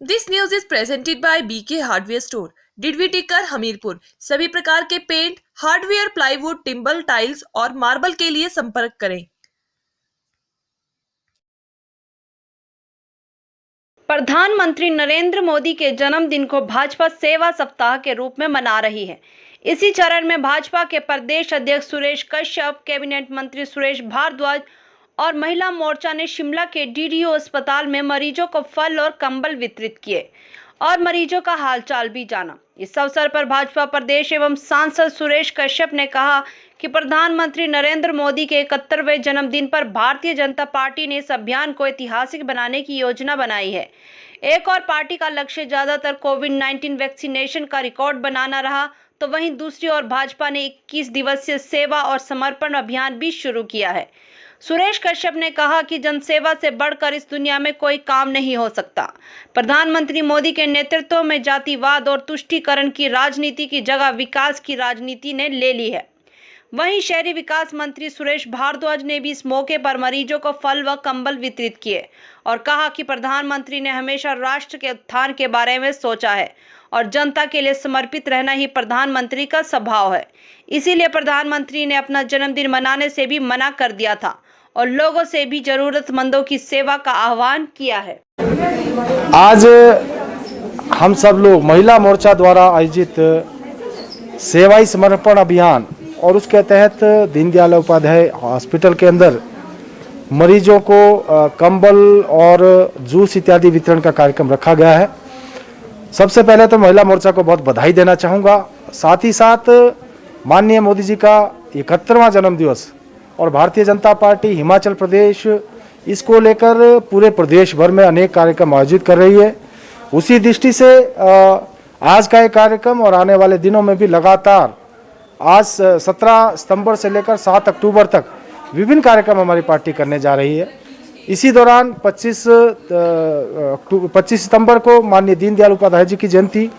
This news is presented by BK hardware store, Didwi Tikkar, Hamirpur. सभी प्रकार के paint, hardware, plywood, timber, tiles और marble के लिए संपर्क करें। प्रधानमंत्री नरेंद्र मोदी के जन्मदिन को भाजपा सेवा सप्ताह के रूप में मना रही है। इसी चरण में भाजपा के प्रदेश अध्यक्ष सुरेश कश्यप, कैबिनेट मंत्री सुरेश भारद्वाज और महिला मोर्चा ने शिमला के डीडीओ अस्पताल में मरीजों को फल और कंबल वितरित किए और मरीजों का हालचाल भी जाना। इस अवसर पर भाजपा प्रदेश एवं सांसद सुरेश कश्यप ने कहा कि प्रधानमंत्री नरेंद्र मोदी के 71वें जन्मदिन पर भारतीय जनता पार्टी ने इस अभियान को ऐतिहासिक बनाने की योजना बनाई है। एक और पार्टी का लक्ष्य ज्यादातर कोविड-19 वैक्सीनेशन का रिकॉर्ड बनाना रहा, तो वहीं दूसरी ओर भाजपा ने 21 दिवसीय सेवा और समर्पण अभियान भी शुरू किया है। सुरेश कश्यप ने कहा कि जनसेवा से बढ़कर इस दुनिया में कोई काम नहीं हो सकता। प्रधानमंत्री मोदी के नेतृत्व में जातिवाद और तुष्टीकरण की राजनीति की जगह विकास की राजनीति ने ले ली है। वहीं शहरी विकास मंत्री सुरेश भारद्वाज ने भी इस मौके पर मरीजों को फल व कंबल वितरित किए और कहा कि प्रधानमंत्री ने हमेशा राष्ट्र के उत्थान के बारे में सोचा है और जनता के लिए समर्पित रहना ही प्रधानमंत्री का स्वभाव है। इसीलिए प्रधानमंत्री ने अपना जन्मदिन मनाने से भी मना कर दिया था और लोगों से भी जरूरतमंदों की सेवा का आह्वान किया है। आज हम सब लोग महिला मोर्चा द्वारा आयोजित सेवाई समर्पण अभियान और उसके तहत दीनदयाल उपाध्याय हॉस्पिटल के अंदर मरीजों को कंबल और जूस इत्यादि वितरण का कार्यक्रम रखा गया है। सबसे पहले तो महिला मोर्चा को बहुत बधाई देना चाहूँगा। साथ ही साथ माननीय मोदी जी का 71वां जन्मदिवस और भारतीय जनता पार्टी हिमाचल प्रदेश इसको लेकर पूरे प्रदेश भर में अनेक कार्यक्रम आयोजित कर रही है। उसी दृष्टि से आज का ये कार्यक्रम और आने वाले दिनों में भी लगातार आज 17 सितंबर से लेकर 7 अक्टूबर तक विभिन्न कार्यक्रम हमारी पार्टी करने जा रही है। इसी दौरान 25 सितंबर को माननीय दीनदयाल उपाध्याय जी की जयंती,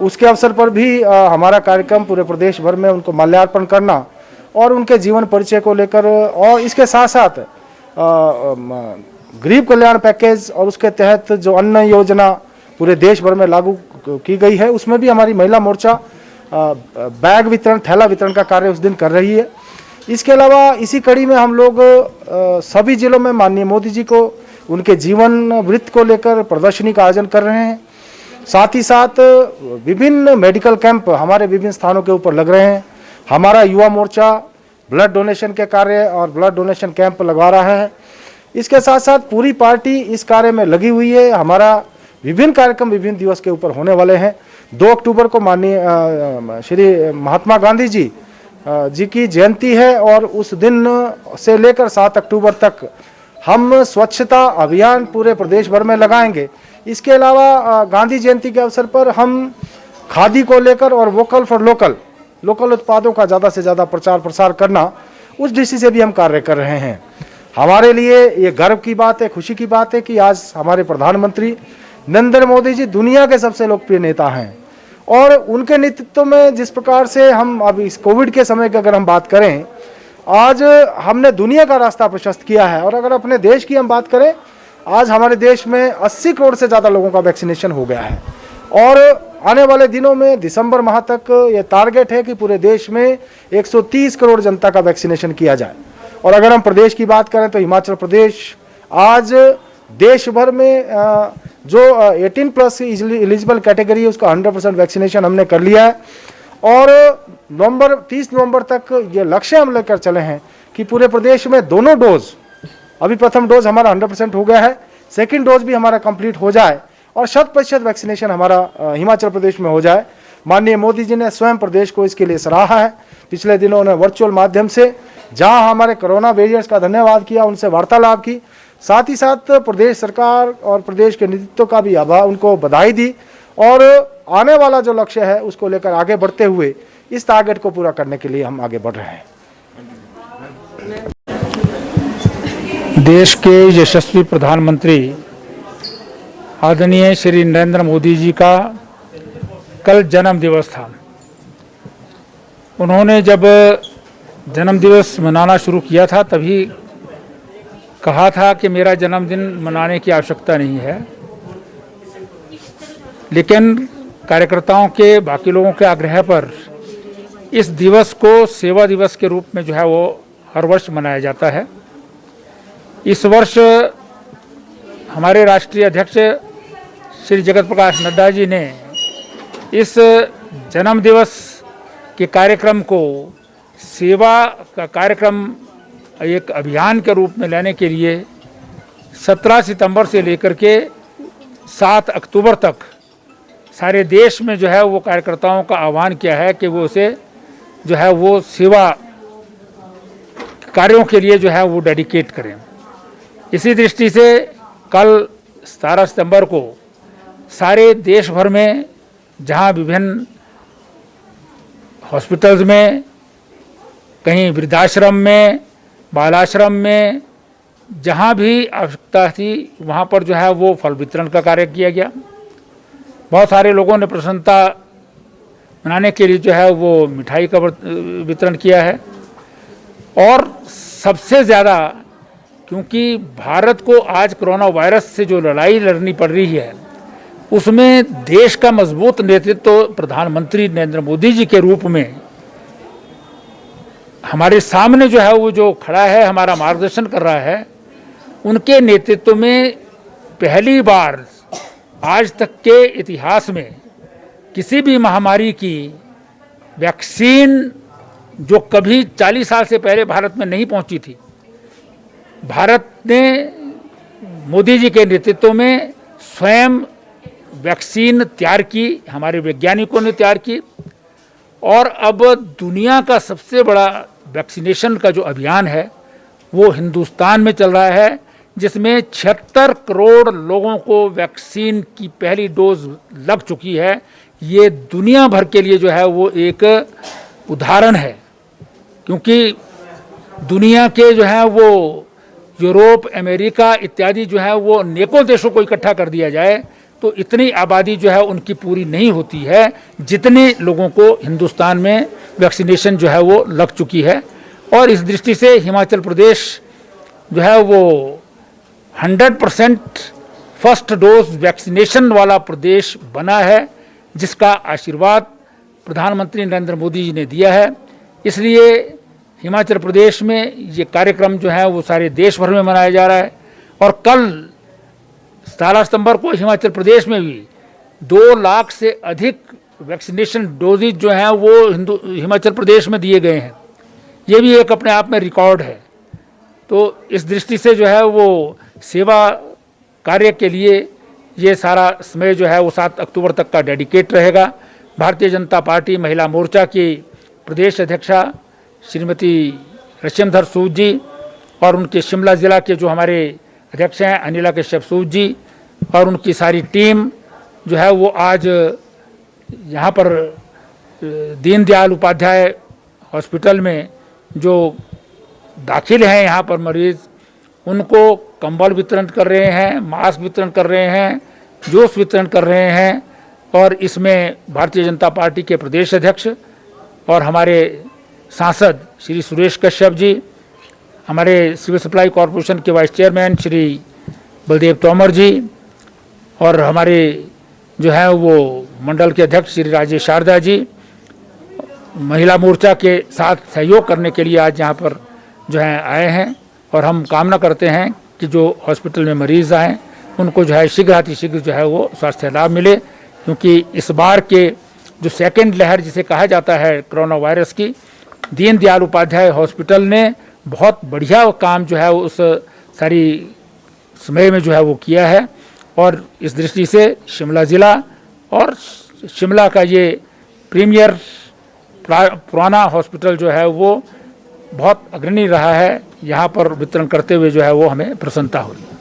उसके अवसर पर भी हमारा कार्यक्रम पूरे प्रदेश भर में उनको माल्यार्पण करना और उनके जीवन परिचय को लेकर, और इसके साथ साथ गरीब कल्याण पैकेज और उसके तहत जो अन्न योजना पूरे देश भर में लागू की गई है, उसमें भी हमारी महिला मोर्चा बैग वितरण, थैला वितरण का कार्य उस दिन कर रही है। इसके अलावा इसी कड़ी में हम लोग सभी जिलों में माननीय मोदी जी को उनके जीवन वृत्त को लेकर प्रदर्शनी का आयोजन कर रहे हैं। साथ ही साथ विभिन्न मेडिकल कैंप हमारे विभिन्न स्थानों के ऊपर लग रहे हैं। हमारा युवा मोर्चा ब्लड डोनेशन के कार्य और ब्लड डोनेशन कैंप लगवा रहा है। इसके साथ साथ पूरी पार्टी इस कार्य में लगी हुई है। हमारा विभिन्न कार्यक्रम विभिन्न दिवस के ऊपर होने वाले हैं। 2 अक्टूबर को माननीय श्री महात्मा गांधी जी की जयंती है और उस दिन से लेकर 7 अक्टूबर तक हम स्वच्छता अभियान पूरे प्रदेश भर में लगाएंगे। इसके अलावा गांधी जयंती के अवसर पर हम खादी को लेकर और वोकल फॉर लोकल उत्पादों का ज़्यादा से ज़्यादा प्रचार प्रसार करना, उस दृष्टि से भी हम कार्य कर रहे हैं। हमारे लिए ये गर्व की बात है, खुशी की बात है कि आज हमारे प्रधानमंत्री नरेंद्र मोदी जी दुनिया के सबसे लोकप्रिय नेता हैं और उनके नेतृत्व में जिस प्रकार से हम अब इस कोविड के समय की अगर हम बात करें, आज हमने दुनिया का रास्ता प्रशस्त किया है। और अगर अपने देश की हम बात करें, आज हमारे देश में 80 करोड़ से ज़्यादा लोगों का वैक्सीनेशन हो गया है और आने वाले दिनों में दिसंबर माह तक ये टारगेट है कि पूरे देश में 130 करोड़ जनता का वैक्सीनेशन किया जाए। और अगर हम प्रदेश की बात करें तो हिमाचल प्रदेश आज देश भर में जो 18+ एलिजिबल कैटेगरी है उसका 100% वैक्सीनेशन हमने कर लिया है और 30 नवंबर तक ये लक्ष्य हम लेकर चले हैं कि पूरे प्रदेश में दोनों डोज, अभी प्रथम डोज हमारा 100% हो गया है, सेकंड डोज भी हमारा कंप्लीट हो जाए और 100% वैक्सीनेशन हमारा हिमाचल प्रदेश में हो जाए। माननीय मोदी जी ने स्वयं प्रदेश को इसके लिए सराहा है। पिछले दिनों उन्होंने वर्चुअल माध्यम से जहां हमारे कोरोना वॉरियर्स का धन्यवाद किया, उनसे वार्तालाप की, साथ ही साथ प्रदेश सरकार और प्रदेश के नेतृत्व का भी उनको बधाई दी और आने वाला जो लक्ष्य है उसको लेकर आगे बढ़ते हुए इस टारगेट को पूरा करने के लिए हम आगे बढ़ रहे हैं। देश के यशस्वी प्रधानमंत्री आदरणीय श्री नरेंद्र मोदी जी का कल जन्म दिवस था। उन्होंने जब जन्म दिवस मनाना शुरू किया था तभी कहा था कि मेरा जन्मदिन मनाने की आवश्यकता नहीं है, लेकिन कार्यकर्ताओं के, बाकी लोगों के आग्रह पर इस दिवस को सेवा दिवस के रूप में जो है वो हर वर्ष मनाया जाता है। इस वर्ष हमारे राष्ट्रीय अध्यक्ष श्री जगत प्रकाश नड्डा जी ने इस जन्म दिवस के कार्यक्रम को सेवा का कार्यक्रम एक अभियान के रूप में लेने के लिए 17 सितंबर से लेकर के 7 अक्टूबर तक सारे देश में जो है वो कार्यकर्ताओं का आह्वान किया है कि वो उसे जो है वो सेवा कार्यों के लिए जो है वो डेडिकेट करें। इसी दृष्टि से कल 17 सितंबर को सारे देश भर में जहां विभिन्न हॉस्पिटल्स में, कहीं वृद्धाश्रम में, बालाश्रम में, जहां भी आवश्यकता थी वहां पर जो है वो फल वितरण का कार्य किया गया। बहुत सारे लोगों ने प्रसन्नता मनाने के लिए जो है वो मिठाई का वितरण किया है। और सबसे ज़्यादा, क्योंकि भारत को आज कोरोना वायरस से जो लड़ाई लड़नी पड़ रही है, उसमें देश का मजबूत नेतृत्व प्रधानमंत्री नरेंद्र मोदी जी के रूप में हमारे सामने जो है वो जो खड़ा है, हमारा मार्गदर्शन कर रहा है, उनके नेतृत्व में पहली बार आज तक के इतिहास में किसी भी महामारी की वैक्सीन जो कभी 40 साल से पहले भारत में नहीं पहुंची थी, भारत ने मोदी जी के नेतृत्व में स्वयं वैक्सीन तैयार की, हमारे वैज्ञानिकों ने तैयार की। और अब दुनिया का सबसे बड़ा वैक्सीनेशन का जो अभियान है वो हिंदुस्तान में चल रहा है, जिसमें 76 करोड़ लोगों को वैक्सीन की पहली डोज लग चुकी है। ये दुनिया भर के लिए जो है वो एक उदाहरण है, क्योंकि दुनिया के जो है वो यूरोप, अमेरिका इत्यादि जो है वो अनेकों देशों को इकट्ठा कर दिया जाए तो इतनी आबादी जो है उनकी पूरी नहीं होती है जितने लोगों को हिंदुस्तान में वैक्सीनेशन जो है वो लग चुकी है। और इस दृष्टि से हिमाचल प्रदेश जो है वो 100% फर्स्ट डोज वैक्सीनेशन वाला प्रदेश बना है, जिसका आशीर्वाद प्रधानमंत्री नरेंद्र मोदी जी ने दिया है। इसलिए हिमाचल प्रदेश में ये कार्यक्रम जो है वो सारे देश भर में मनाया जा रहा है। और कल 17 सितंबर को हिमाचल प्रदेश में भी 2 लाख से अधिक वैक्सीनेशन डोजेज जो हैं वो हिमाचल प्रदेश में दिए गए हैं। ये भी एक अपने आप में रिकॉर्ड है। तो इस दृष्टि से जो है वो सेवा कार्य के लिए ये सारा समय जो है वो 7 अक्टूबर तक का डेडिकेट रहेगा। भारतीय जनता पार्टी महिला मोर्चा की प्रदेश अध्यक्षा श्रीमती रश्मिधर सूद जी और उनके शिमला ज़िला के जो हमारे अध्यक्ष हैं अनिला कश्यप सूद जी और उनकी सारी टीम जो है वो आज यहाँ पर दीनदयाल उपाध्याय हॉस्पिटल में जो दाखिल हैं यहाँ पर मरीज़, उनको कंबल वितरण कर रहे हैं, मास्क वितरण कर रहे हैं, जूस वितरण कर रहे हैं। और इसमें भारतीय जनता पार्टी के प्रदेश अध्यक्ष और हमारे सांसद श्री सुरेश कश्यप जी, हमारे सिविल सप्लाई कॉरपोरेशन के वाइस चेयरमैन श्री बलदेव तोमर जी और हमारे जो है वो मंडल के अध्यक्ष श्री राजेश शारदा जी महिला मोर्चा के साथ सहयोग करने के लिए आज यहाँ पर जो है आए हैं। और हम कामना करते हैं कि जो हॉस्पिटल में मरीज़ आएँ उनको जो है शीघ्र जो है वो स्वास्थ्य लाभ मिले, क्योंकि इस बार के जो सेकेंड लहर जिसे कहा जाता है कोरोना वायरस की, दीनदयाल उपाध्याय हॉस्पिटल ने बहुत बढ़िया काम जो है उस सारी समय में जो है वो किया है। और इस दृष्टि से शिमला ज़िला और शिमला का ये प्रीमियर पुराना हॉस्पिटल जो है वो बहुत अग्रणी रहा है। यहाँ पर वितरण करते हुए जो है वो हमें प्रसन्नता हो रही है।